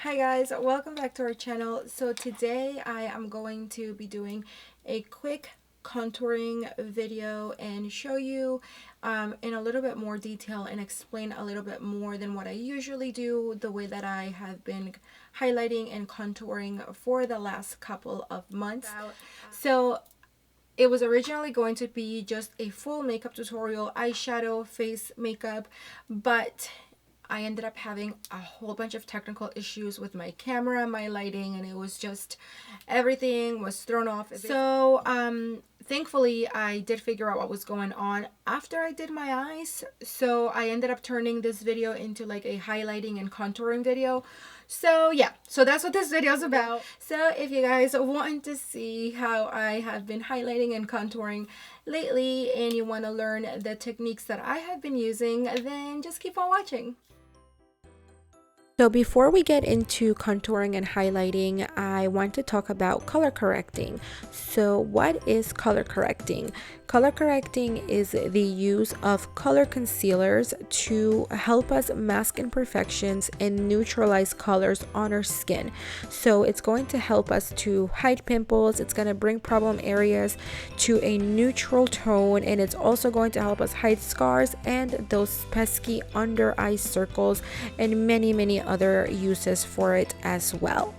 Hi guys, welcome back to our channel. So today I am going to be doing a quick contouring video and show you in a little bit more detail and explain a little bit more than what I usually do, the way that I have been highlighting and contouring for the last couple of months. So it was originally going to be just a full makeup tutorial, eyeshadow, face makeup, but I ended up having a whole bunch of technical issues with my camera, my lighting, and it was just, everything was thrown off. So thankfully I did figure out what was going on after I did my eyes. So I ended up turning this video into like a highlighting and contouring video. So yeah, so that's what this video is about. So if you guys want to see how I have been highlighting and contouring lately and you want to learn the techniques that I have been using, then just keep on watching. So before we get into contouring and highlighting, I want to talk about color correcting. So what is color correcting? Color correcting is the use of color concealers to help us mask imperfections and neutralize colors on our skin. So it's going to help us to hide pimples, it's going to bring problem areas to a neutral tone, and it's also going to help us hide scars and those pesky under eye circles and many other uses for it as well.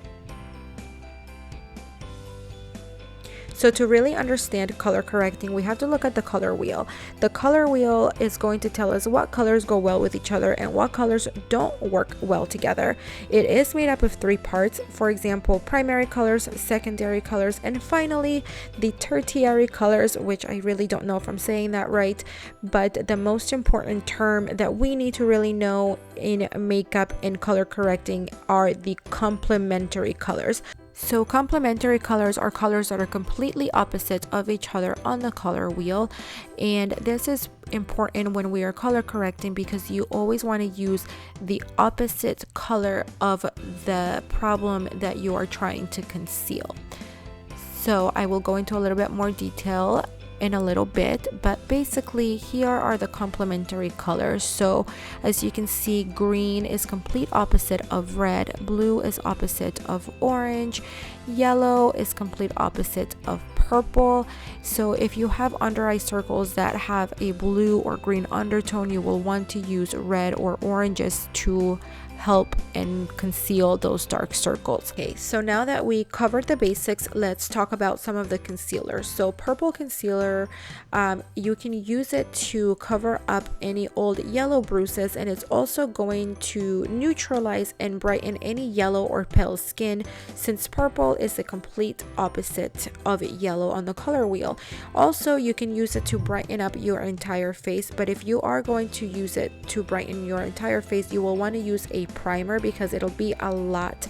So to really understand color correcting, we have to look at the color wheel. The color wheel is going to tell us what colors go well with each other and what colors don't work well together. It is made up of 3 parts, for example, primary colors, secondary colors, and finally the tertiary colors, which I really don't know if I'm saying that right, but the most important term that we need to really know in makeup and color correcting are the complementary colors. So complementary colors are colors that are completely opposite of each other on the color wheel, and this is important when we are color correcting because you always want to use the opposite color of the problem that you are trying to conceal. So I will go into a little bit more detail in a little bit, but basically here are the complementary colors. So as you can see, green is complete opposite of red, blue is opposite of orange, yellow is complete opposite of purple. So if you have under eye circles that have a blue or green undertone, you will want to use red or oranges to help and conceal those dark circles. Okay, so now that we covered the basics, let's talk about some of the concealers. So purple concealer, you can use it to cover up any old yellow bruises, and it's also going to neutralize and brighten any yellow or pale skin, since purple is the complete opposite of yellow on the color wheel. Also, you can use it to brighten up your entire face, but if you are going to use it to brighten your entire face, you will want to use a primer because it'll be a lot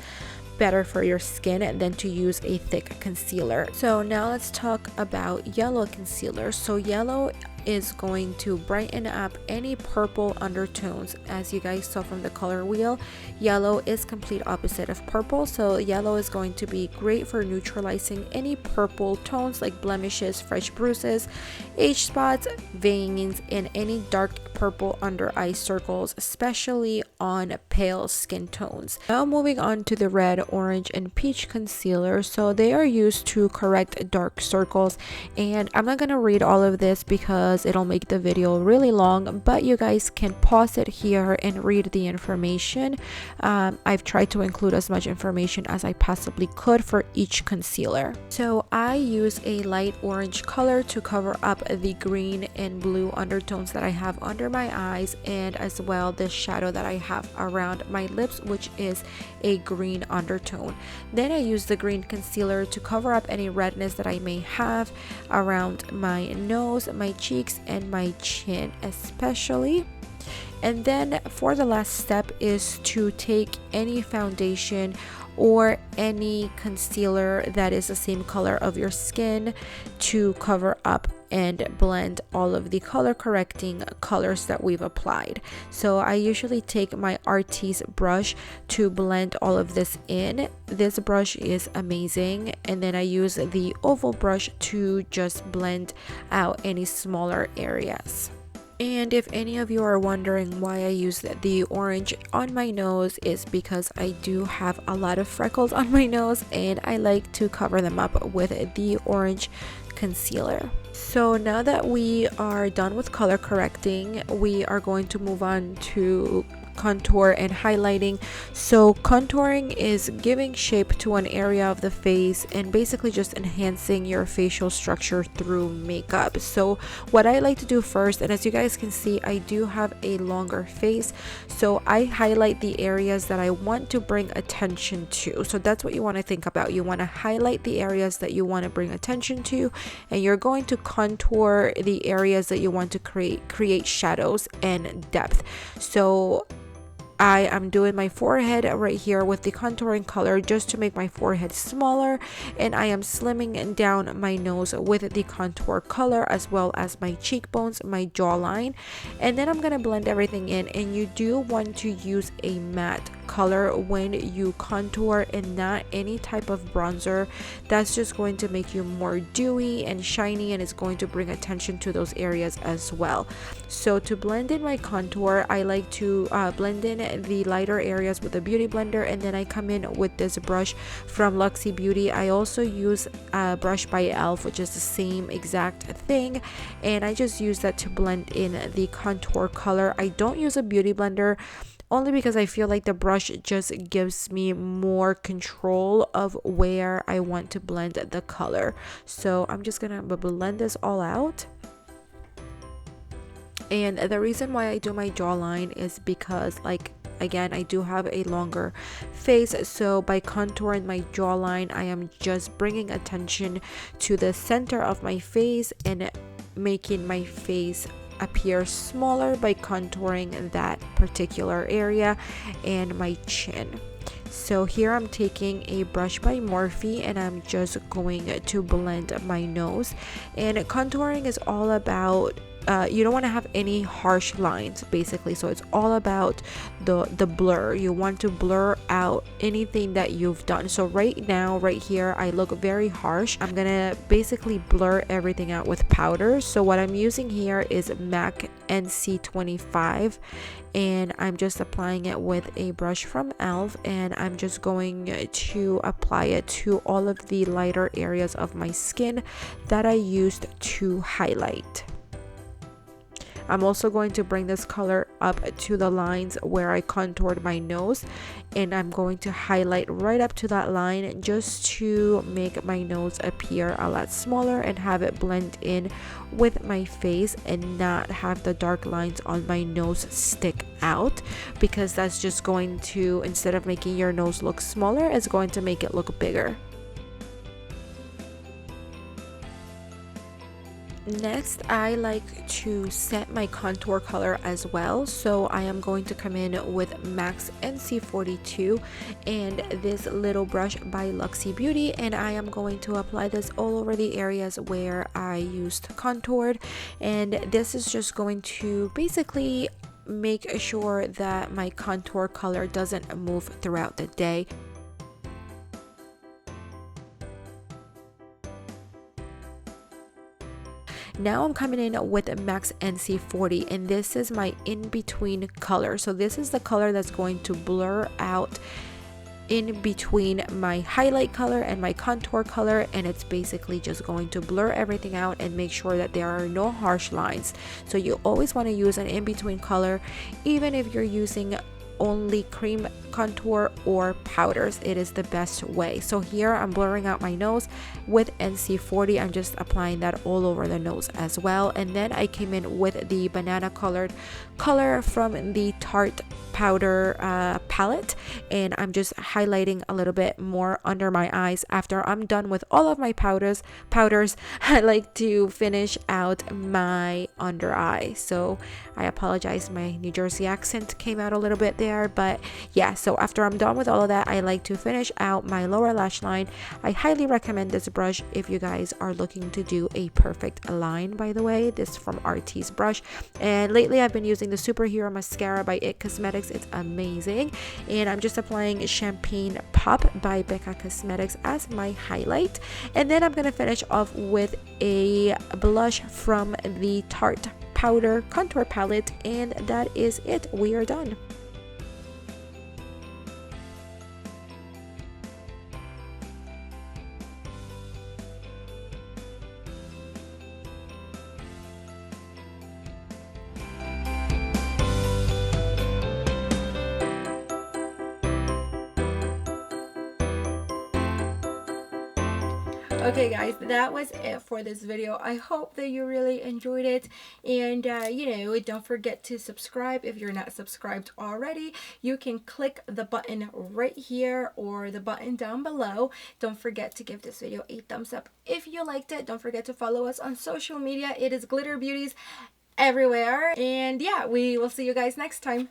better for your skin than to use a thick concealer. So now let's talk about yellow concealer. So yellow is going to brighten up any purple undertones. As you guys saw from the color wheel, yellow is complete opposite of purple, so yellow is going to be great for neutralizing any purple tones like blemishes, fresh bruises, age spots, veins, and any dark purple under eye circles, especially on pale skin tones. Now moving on to the red, orange, and peach concealer. So they are used to correct dark circles, and I'm not going to read all of this because it'll make the video really long, but you guys can pause it here and read the information. I've tried to include as much information as I possibly could for each concealer. So I use a light orange color to cover up the green and blue undertones that I have under my eyes, and as well the shadow that I have around my lips, which is a green undertone. Then I use the green concealer to cover up any redness that I may have around my nose, my cheeks, and my chin especially. And then for the last step is to take any foundation or any concealer that is the same color of your skin to cover up and blend all of the color correcting colors that we've applied. So I usually take my Artiste brush to blend all of this in. This brush is amazing, and then I use the oval brush to just blend out any smaller areas. And if any of you are wondering why I use the orange on my nose, is because I do have a lot of freckles on my nose and I like to cover them up with the orange concealer. So now that we are done with color correcting, we are going to move on to contour and highlighting. So contouring is giving shape to an area of the face and basically just enhancing your facial structure through makeup. So what I like to do first, and as you guys can see, I do have a longer face, so I highlight the areas that I want to bring attention to. So that's what you want to think about. You want to highlight the areas that you want to bring attention to, and you're going to contour the areas that you want to create shadows and depth. So I am doing my forehead right here with the contouring color just to make my forehead smaller, and I am slimming down my nose with the contour color, as well as my cheekbones, my jawline, and then I'm gonna blend everything in. And you do want to use a matte color when you contour and not any type of bronzer. That's just going to make you more dewy and shiny, and it's going to bring attention to those areas as well. So to blend in my contour, I like to blend in the lighter areas with a beauty blender, and then I come in with this brush from Luxie Beauty. I also use a brush by e.l.f., which is the same exact thing, and I just use that to blend in the contour color. I don't use a beauty blender only because I feel like the brush just gives me more control of where I want to blend the color. So I'm just gonna blend this all out. And the reason why I do my jawline is because, like, again, I do have a longer face, so by contouring my jawline, I am just bringing attention to the center of my face and making my face appear smaller by contouring that particular area and my chin. So here I'm taking a brush by Morphe and I'm just going to blend my nose. And contouring is all about you don't want to have any harsh lines, basically. So it's all about the blur. You want to blur out anything that you've done. So right now, right here, I look very harsh. I'm gonna basically blur everything out with powder. So what I'm using here is MAC NC25, and I'm just applying it with a brush from e.l.f., and I'm just going to apply it to all of the lighter areas of my skin that I used to highlight. I'm also going to bring this color up to the lines where I contoured my nose, and I'm going to highlight right up to that line just to make my nose appear a lot smaller and have it blend in with my face and not have the dark lines on my nose stick out, because that's just going to, instead of making your nose look smaller, it's going to make it look bigger. Next, I like to set my contour color as well, so I am going to come in with MAC NC42 and this little brush by Luxie Beauty, and I am going to apply this all over the areas where I used contoured. And this is just going to basically make sure that my contour color doesn't move throughout the day. Now I'm coming in with MAC NC40, and this is my in-between color. So this is the color that's going to blur out in between my highlight color and my contour color, and it's basically just going to blur everything out and make sure that there are no harsh lines. So you always want to use an in-between color, even if you're using only cream contour or powders. It is the best way. So here I'm blurring out my nose with NC40. I'm just applying that all over the nose as well. And then I came in with the banana colored color from the Tarte powder palette, and I'm just highlighting a little bit more under my eyes. After I'm done with all of my powders, I like to finish out my under eye. So I apologize, my New Jersey accent came out a little bit there, but yeah, so after I'm done with all of that, I like to finish out my lower lash line. I highly recommend this brush if you guys are looking to do a perfect line. By the way, this is from RT's brush, and lately I've been using the Superhero Mascara by IT Cosmetics. It's amazing, and I'm just applying Champagne Pop by Becca Cosmetics as my highlight, and then I'm gonna finish off with a blush from the Tarte powder contour palette, and that is it. We are done. Okay guys, that was it for this video. I hope that you really enjoyed it, and don't forget to subscribe if you're not subscribed already. You can click the button right here or the button down below. Don't forget to give this video a thumbs up if you liked it. Don't forget to follow us on social media. It is GlitterBeauties everywhere, and yeah, we will see you guys next time.